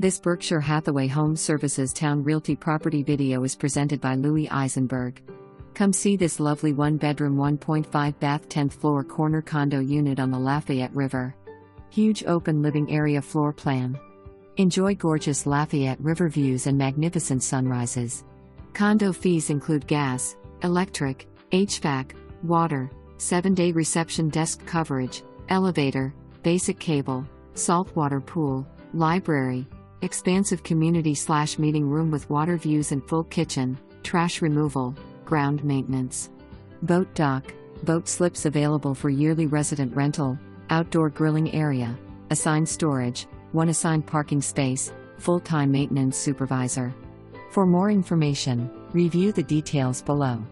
This Berkshire Hathaway HomeServices Towne Realty property video is presented by Louis Eisenberg. Come see this lovely 1-bedroom 1.5 bath 10th floor corner condo unit on the Lafayette River. Huge open living area floor plan. Enjoy gorgeous Lafayette River views and magnificent sunrises. Condo fees include gas, electric, HVAC, water, 7-day reception desk coverage, elevator, basic cable, saltwater pool, library, expansive community/meeting room with water views and full kitchen, trash removal, ground maintenance. Boat dock, boat slips available for yearly resident rental, outdoor grilling area, assigned storage, 1 assigned parking space, full-time maintenance supervisor. For more information, review the details below.